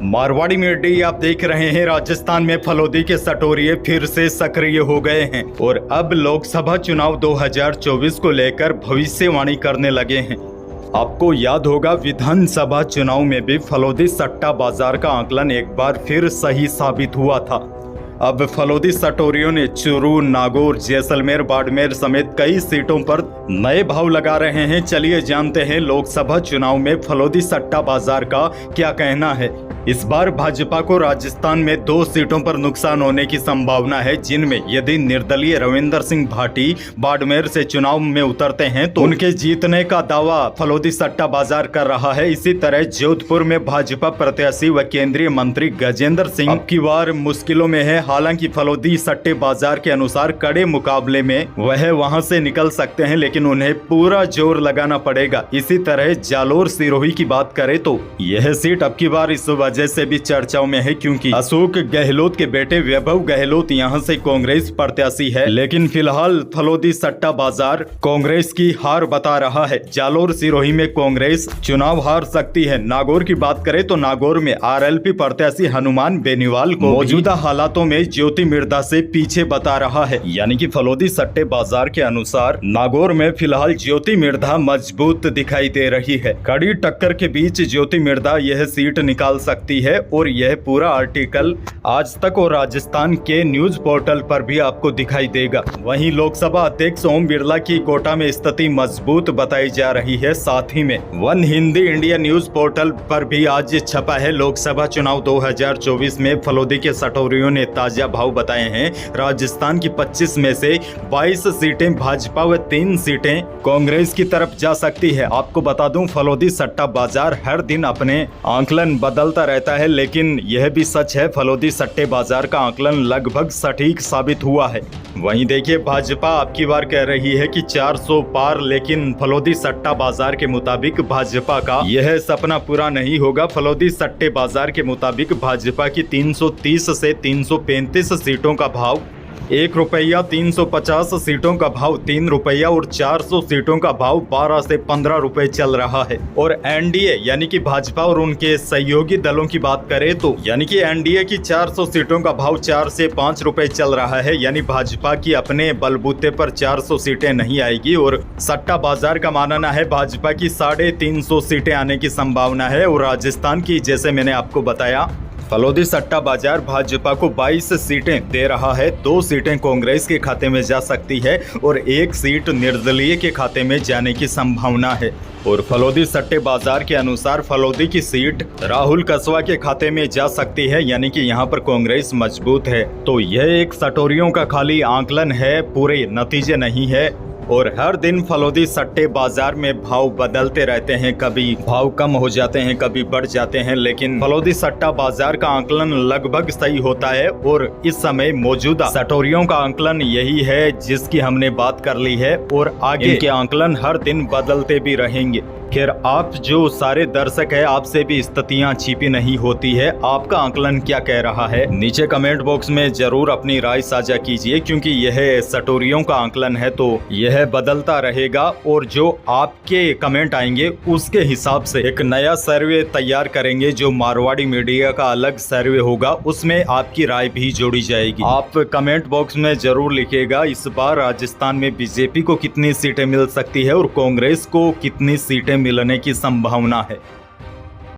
Marwari media आप देख रहे हैं। राजस्थान में फलोदी के सटोरिये फिर से सक्रिय हो गए हैं और अब लोकसभा चुनाव 2024 को लेकर भविष्यवाणी करने लगे हैं। आपको याद होगा, विधानसभा चुनाव में भी फलोदी सट्टा बाजार का आकलन एक बार फिर सही साबित हुआ था। अब फलोदी सटोरियों ने चूरू, नागौर, जैसलमेर, बाड़मेर समेत कई सीटों पर नए भाव लगा रहे हैं। चलिए जानते हैं लोकसभा चुनाव में फलोदी सट्टा बाजार का क्या कहना है। इस बार भाजपा को राजस्थान में 2 सीटों पर नुकसान होने की संभावना है, जिनमें यदि निर्दलीय रविंदर सिंह भाटी बाड़मेर से चुनाव में उतरते हैं तो उनके जीतने का दावा फलोदी सट्टा बाजार कर रहा है। इसी तरह जोधपुर में भाजपा प्रत्याशी व केंद्रीय मंत्री गजेंद्र सिंह अब की बार मुश्किलों में है। हालांकि फलोदी सट्टे बाजार के अनुसार कड़े मुकाबले में वह वहां से निकल सकते हैं, लेकिन उन्हें पूरा जोर लगाना पड़ेगा। इसी तरह जालोर सिरोही की बात करें तो यह सीट अब की बार इस वजह से भी चर्चाओं में है क्योंकि अशोक गहलोत के बेटे वैभव गहलोत यहां से कांग्रेस प्रत्याशी है। लेकिन फिलहाल फलोदी सट्टा बाजार कांग्रेस की हार बता रहा है। जालोर सिरोही में कांग्रेस चुनाव हार सकती है। नागौर की बात करें तो नागौर में आरएलपी प्रत्याशी हनुमान बेनीवाल को मौजूदा हालातों में ज्योति मिर्धा से पीछे बता रहा है। यानी कि फलोदी सट्टे बाजार के अनुसार नागौर में फिलहाल ज्योति मिर्धा मजबूत दिखाई दे रही है। कड़ी टक्कर के बीच ज्योति मिर्धा यह सीट निकाल सकती है और यह पूरा आर्टिकल आज तक और राजस्थान के न्यूज पोर्टल पर भी आपको दिखाई देगा। वहीं लोकसभा अध्यक्ष ओम बिरला की कोटा में स्थिति मजबूत बताई जा रही है। साथ ही में one Hindi India news portal पर भी आज छपा है। लोकसभा चुनाव 2024 में फलोदी के सटोरियों ने ताजा भाव बताए हैं। राजस्थान की 25 में से 22 सीटें भाजपा व 3 सीटें कांग्रेस की तरफ जा सकती है। आपको बता दूं, फलोदी सट्टा बाजार हर दिन अपने आंकलन बदलता रहता है, लेकिन यह भी सच है फलोदी सट्टे बाजार का आंकलन लगभग सटीक साबित हुआ है। वहीं देखिए, भाजपा आपकी बार कह रही है कि 400 पार, लेकिन फलोदी सट्टा बाजार के मुताबिक भाजपा का यह सपना पूरा नहीं होगा। फलोदी सट्टे बाजार के मुताबिक भाजपा की 330 से 335 सीटों का भाव 1 रुपया, 350 सीटों का भाव 3 रुपया और 400 सीटों का भाव 12 से 15 रुपए चल रहा है। और एनडीए यानी कि भाजपा और उनके सहयोगी दलों की बात करें तो यानी कि एनडीए की 400 सीटों का भाव 4 से 5 रुपए चल रहा है। यानी भाजपा की अपने बलबूते पर 400 सीटें नहीं आएगी और सट्टा बाजार का मानना है भाजपा की 350 सीटें आने की संभावना है। और राजस्थान की, जैसे मैंने आपको बताया, फलोदी सट्टा बाजार भाजपा को 22 सीटें दे रहा है। 2 सीटें कांग्रेस के खाते में जा सकती है और 1 सीट निर्दलीय के खाते में जाने की संभावना है। और फलोदी सट्टे बाजार के अनुसार फलोदी की सीट राहुल कसवा के खाते में जा सकती है, यानी कि यहाँ पर कांग्रेस मजबूत है। तो यह एक सटोरियों का खाली आंकलन है, पूरे नतीजे नहीं है। और हर दिन फलोदी सट्टे बाजार में भाव बदलते रहते हैं, कभी भाव कम हो जाते हैं, कभी बढ़ जाते हैं, लेकिन फलोदी सट्टा बाजार का आंकलन लगभग सही होता है। और इस समय मौजूदा सटोरियों का आंकलन यही है जिसकी हमने बात कर ली है और आगे के आंकलन हर दिन बदलते भी रहेंगे। खैर, आप जो सारे दर्शक है, आपसे भी स्थितियां छिपी नहीं होती है। आपका आंकलन क्या कह रहा है, नीचे कमेंट बॉक्स में जरूर अपनी राय साझा कीजिए, क्योंकि यह सटोरियों का आंकलन है तो यह बदलता रहेगा। और जो आपके कमेंट आएंगे उसके हिसाब से एक नया सर्वे तैयार करेंगे, जो मारवाड़ी मीडिया का अलग सर्वे होगा, उसमें आपकी राय भी जोड़ी जाएगी। आप कमेंट बॉक्स में जरूर लिखिएगा इस बार राजस्थान में बीजेपी को कितनी सीटें मिल सकती है और कांग्रेस को कितनी सीटें मिलने की संभावना है।